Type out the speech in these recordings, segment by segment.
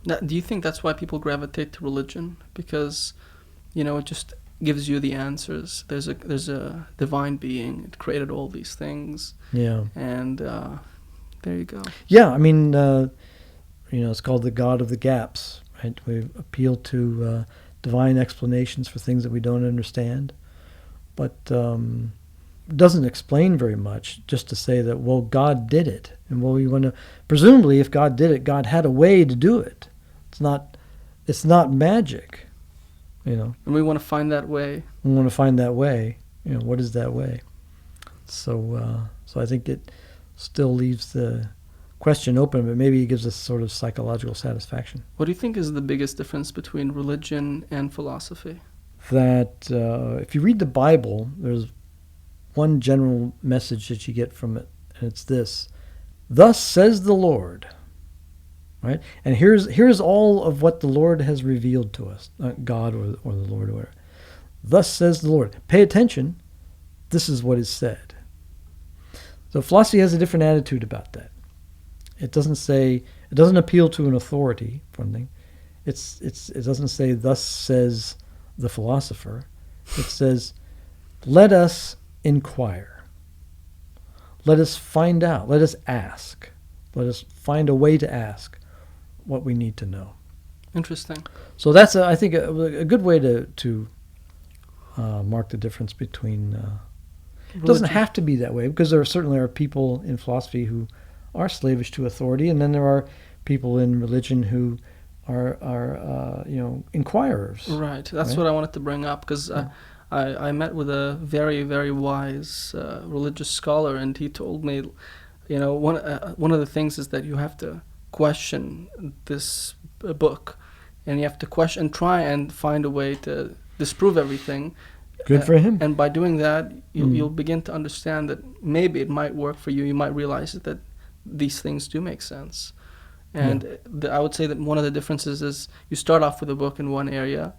Now, do you think that's why people gravitate to religion? Because, it just gives you the answers. There's a divine being. It created all these things. Yeah. And there you go. Yeah, I mean, it's called the God of the gaps, right? We appeal to divine explanations for things that we don't understand, but doesn't explain very much, just to say that, well, God did it. And we want to, presumably, if God did it, God had a way to do it. It's not magic, And we want to find that way. We want to find that way. What is that way? So I think it still leaves the question open, but maybe it gives us sort of psychological satisfaction. What do you think is the biggest difference between religion and philosophy? That if you read the Bible, there's one general message that you get from it, and it's this: "Thus says the Lord." Right? And here's all of what the Lord has revealed to us, not God or the Lord or whatever. Thus says the Lord. Pay attention. This is what is said. So philosophy has a different attitude about that. It doesn't appeal to an authority for anything. It doesn't say, "Thus says the philosopher." It says, "Let us inquire. Let us find out. Let us ask. Let us find a way to ask what we need to know." Interesting. So that's, I think, a good way to mark the difference between... It doesn't have to be that way, because there certainly are people in philosophy who are slavish to authority, and then there are people in religion who are inquirers. Right. That's what I wanted to bring up, because I met with a very, very wise religious scholar, and he told me, one of the things is that you have to question this book, and you have to question and try and find a way to disprove everything. Good for him. And by doing that, you'll begin to understand that maybe it might work for you. You might realize that these things do make sense. And I would say that one of the differences is you start off with a book in one area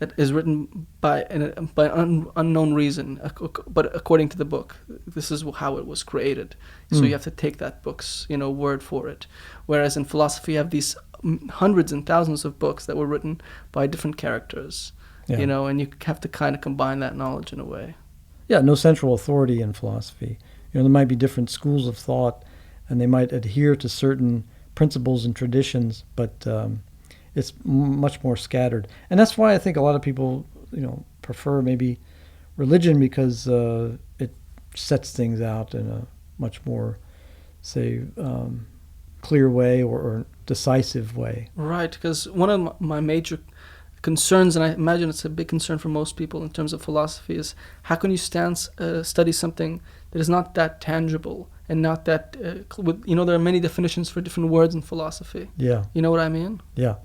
that is written by an unknown reason, but according to the book, this is how it was created. So you have to take that book's word for it. Whereas in philosophy, you have these hundreds and thousands of books that were written by different characters. And you have to kind of combine that knowledge in a way. Yeah, no central authority in philosophy. There might be different schools of thought, and they might adhere to certain principles and traditions, but it's much more scattered. And that's why I think a lot of people, prefer maybe religion, because it sets things out in a much more, say, clear way or decisive way. Right, because one of my major concerns, and I imagine it's a big concern for most people in terms of philosophy, is how can you study something that is not that tangible and not that there are many definitions for different words in philosophy. Yeah. You know what I mean? Yeah.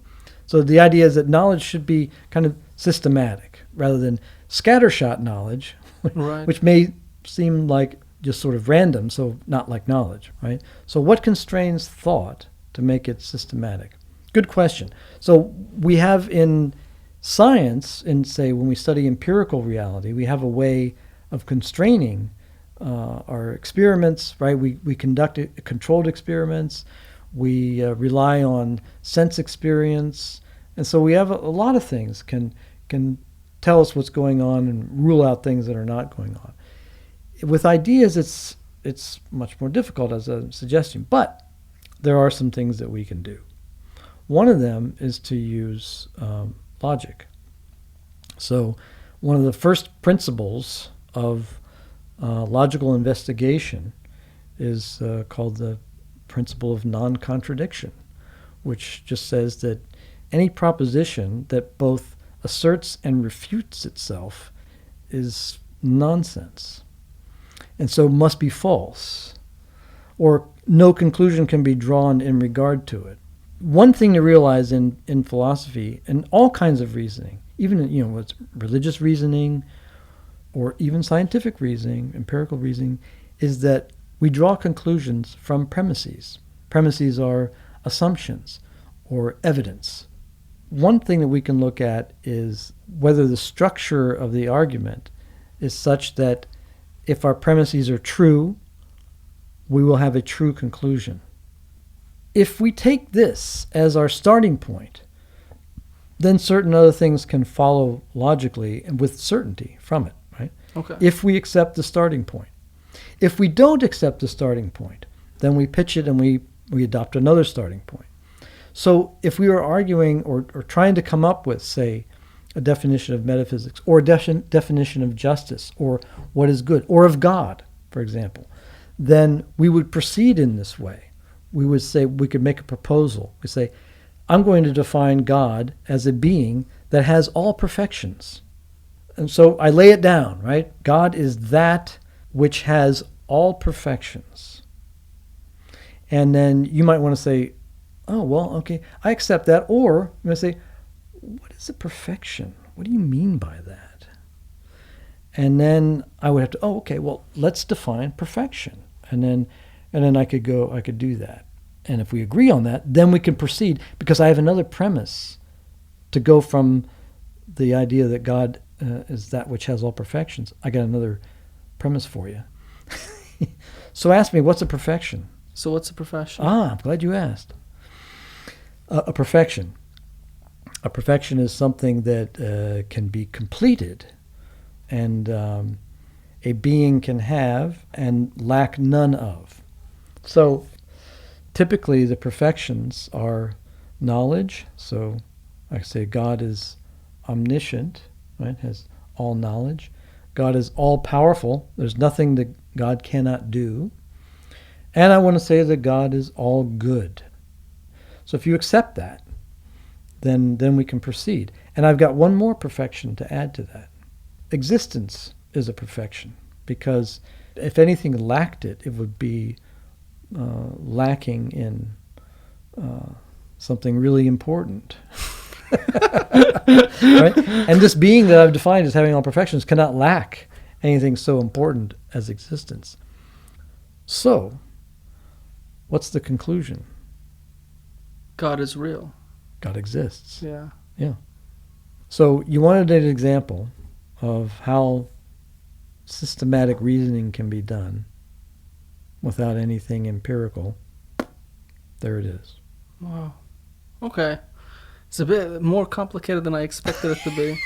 So the idea is that knowledge should be kind of systematic rather than scattershot knowledge, right, which may seem like just sort of random, so not like knowledge, right? So what constrains thought to make it systematic? Good question. So we have in science, say, when we study empirical reality, we have a way of constraining our experiments, right? We conduct controlled experiments. We rely on sense experience. And so we have a lot of things can tell us what's going on and rule out things that are not going on. With ideas, it's much more difficult, as I'm suggesting, but there are some things that we can do. One of them is to use logic. So one of the first principles of logical investigation is called the principle of non-contradiction, which just says that any proposition that both asserts and refutes itself is nonsense, and so must be false, or no conclusion can be drawn in regard to it. One thing to realize in philosophy and all kinds of reasoning, even what's religious reasoning or even scientific reasoning, empirical reasoning, is that we draw conclusions from premises. Premises are assumptions or evidence. One thing that we can look at is whether the structure of the argument is such that if our premises are true, we will have a true conclusion. if we take this as our starting point, then certain other things can follow logically and with certainty from it, right? Okay. If we accept the starting point. If we don't accept the starting point, then we pitch it and we adopt another starting point. So if we were arguing or trying to come up with, say, a definition of metaphysics or a definition of justice or what is good or of God, for example, then we would proceed in this way. We would say, we could make a proposal. We say, I'm going to define God as a being that has all perfections. And so I lay it down, right? God is that which has all perfections. And then you might want to say, oh, well, okay, I accept that. Or you might say, what is a perfection? What do you mean by that? And then I would have to, okay, well, let's define perfection. And then I could do that. And if we agree on that, then we can proceed, because I have another premise to go from the idea that God is that which has all perfections. I got another premise for you. So ask me, what's a perfection? So what's a perfection? I'm glad you asked. A perfection. A perfection is something that can be completed, and a being can have and lack none of. So typically the perfections are knowledge. So I say God is omniscient, right? Has all knowledge. God is all powerful. There's nothing that God cannot do. And I want to say that God is all good. So if you accept that, then we can proceed. And I've got one more perfection to add to that. Existence is a perfection, because if anything lacked it, it would be lacking in something really important. Right? And this being that I've defined as having all perfections cannot lack anything so important as existence. So, what's the conclusion? God is real. God exists. Yeah. Yeah. So you wanted an example of how systematic reasoning can be done without anything empirical. There it is. Wow. Okay. It's a bit more complicated than I expected it to be.